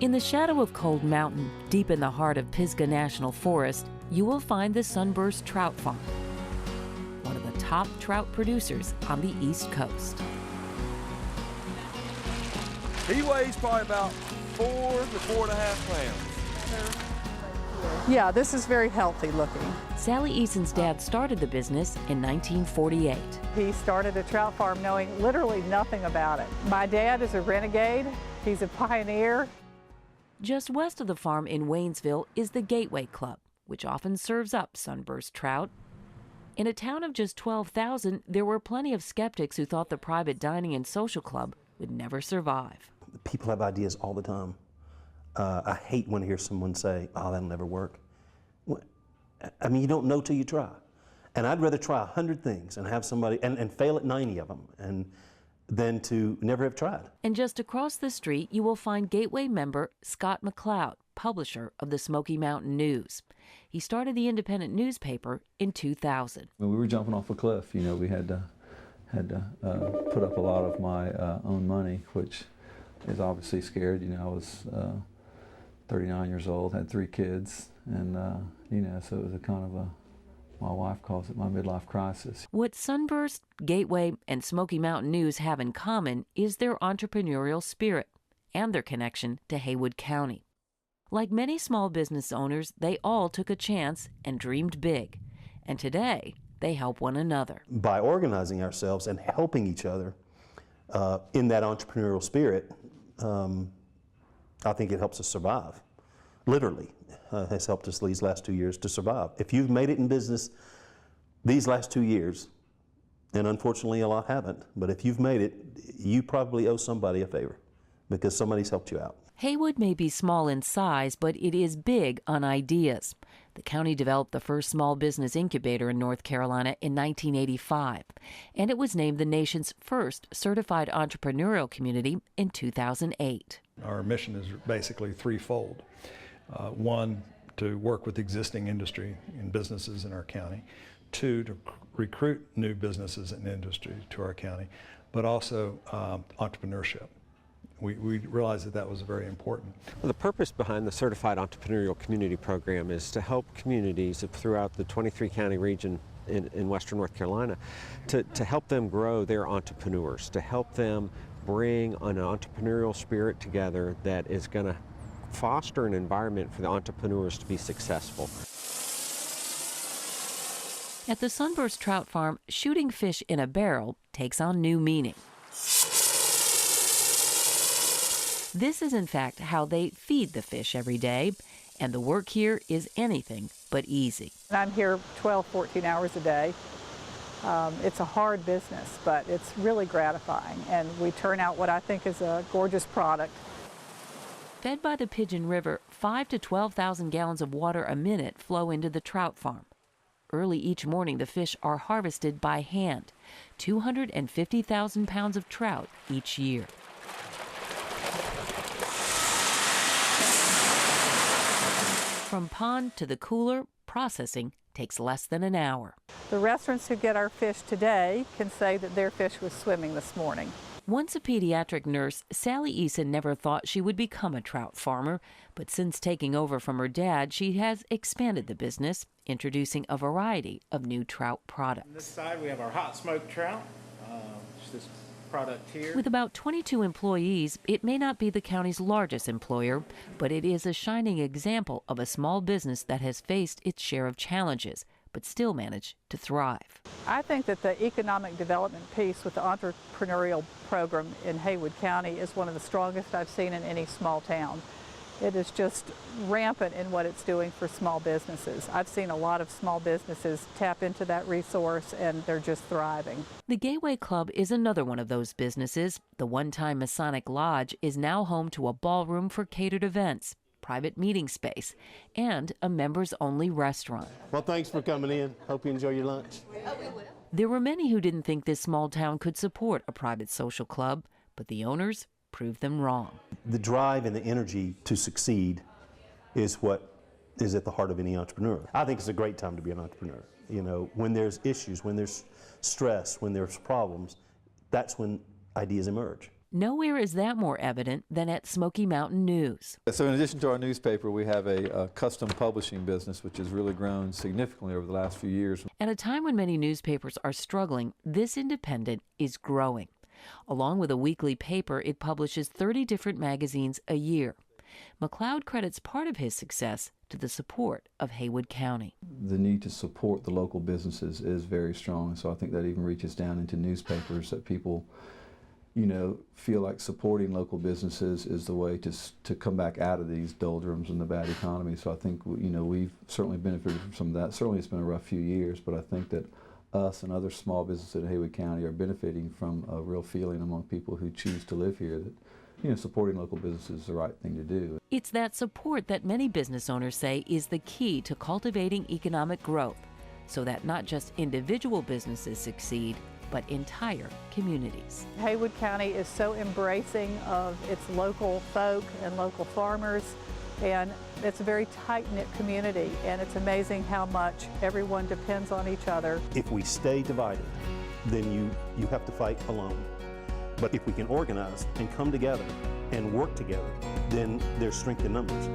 In the shadow of Cold Mountain, deep in the heart of Pisgah National Forest, you will find the Sunburst Trout Farm, one of the top trout producers on the East Coast. He weighs probably about 4 to 4.5 pounds. Yeah, this is very healthy looking. Sally Eason's dad started the business in 1948. He started a trout farm knowing literally nothing about it. My dad is a renegade. He's a pioneer. Just west of the farm in Waynesville is the Gateway Club, which often serves up Sunburst trout. In a town of just 12,000, there were plenty of skeptics who thought the private dining and social club would never survive. People have ideas all the time. I hate when I hear someone say, oh, that'll never work. I mean, you don't know till you try. And I'd rather try 100 things and have somebody, and fail at 90 of them, than to never have tried. And just across the street, you will find Gateway member Scott Mccloud, publisher of the Smoky Mountain News. He started the independent newspaper in 2000. When we were jumping off a cliff, you know, we had to put up a lot of my own money, which is obviously scared. You know, I was 39 years old, had 3 kids, and you know, so it was a kind of a, my wife calls it my midlife crisis. What Sunburst, Gateway, and Smoky Mountain News have in common is their entrepreneurial spirit and their connection to Haywood County. Like many small business owners, they all took a chance and dreamed big. And today, they help one another. By organizing ourselves and helping each other in that entrepreneurial spirit, I think it helps us survive. Literally, has helped us these last 2 years to survive. If you've made it in business these last 2 years, and unfortunately a lot haven't, but if you've made it, you probably owe somebody a favor because somebody's helped you out. Haywood may be small in size, but it is big on ideas. The county developed the first small business incubator in North Carolina in 1985, and it was named the nation's first certified entrepreneurial community in 2008. Our mission is basically threefold. One, to work with existing industry and businesses in our county. 2, to recruit new businesses and industry to our county, but also entrepreneurship. We realized that was very important. Well, the purpose behind the Certified Entrepreneurial Community Program is to help communities throughout the 23-county region in western North Carolina to help them grow their entrepreneurs, to help them bring an entrepreneurial spirit together that is going to foster an environment for the entrepreneurs to be successful. At the Sunburst Trout Farm, shooting fish in a barrel takes on new meaning. This is in fact how they feed the fish every day, and the work here is anything but easy. I'm here 12, 14 hours a day. It's a hard business, but it's really gratifying, and we turn out what I think is a gorgeous product. Fed by the Pigeon River, 5,000 to 12,000 gallons of water a minute flow into the trout farm. Early each morning, the fish are harvested by hand, 250,000 pounds of trout each year. From pond to the cooler, processing takes less than an hour. The restaurants who get our fish today can say that their fish was swimming this morning. Once a pediatric nurse, Sally Eason never thought she would become a trout farmer, but since taking over from her dad, she has expanded the business, introducing a variety of new trout products. On this side, we have our hot smoked trout, this product here. With about 22 employees, it may not be the county's largest employer, but it is a shining example of a small business that has faced its share of challenges, but still managed to thrive. I think that the economic development piece with the entrepreneurial program in Haywood County is one of the strongest I've seen in any small town. It is just rampant in what it's doing for small businesses. I've seen a lot of small businesses tap into that resource, and they're just thriving. The Gateway Club is another one of those businesses. The one-time Masonic Lodge is now home to a ballroom for catered events, private meeting space, and a members-only restaurant. Well, thanks for coming in. Hope you enjoy your lunch. There were many who didn't think this small town could support a private social club, but the owners proved them wrong. The drive and the energy to succeed is what is at the heart of any entrepreneur. I think it's a great time to be an entrepreneur. You know, when there's issues, when there's stress, when there's problems, that's when ideas emerge. Nowhere is that more evident than at Smoky Mountain News. So in addition to our newspaper, we have a custom publishing business which has really grown significantly over the last few years. At a time when many newspapers are struggling, this independent is growing. Along with a weekly paper, it publishes 30 different magazines a year. Mccloud credits part of his success to the support of Haywood County. The need to support the local businesses is very strong, so I think that even reaches down into newspapers, that people, you know, feel like supporting local businesses is the way to come back out of these doldrums and the bad economy. So I think, you know, we've certainly benefited from some of that. Certainly it's been a rough few years, but I think that us and other small businesses in Haywood County are benefiting from a real feeling among people who choose to live here that, you know, supporting local businesses is the right thing to do. It's that support that many business owners say is the key to cultivating economic growth, so that not just individual businesses succeed, but entire communities. Haywood County is so embracing of its local folk and local farmers, and it's a very tight-knit community, and it's amazing how much everyone depends on each other. If we stay divided, then you have to fight alone. But if we can organize and come together and work together, then there's strength in numbers.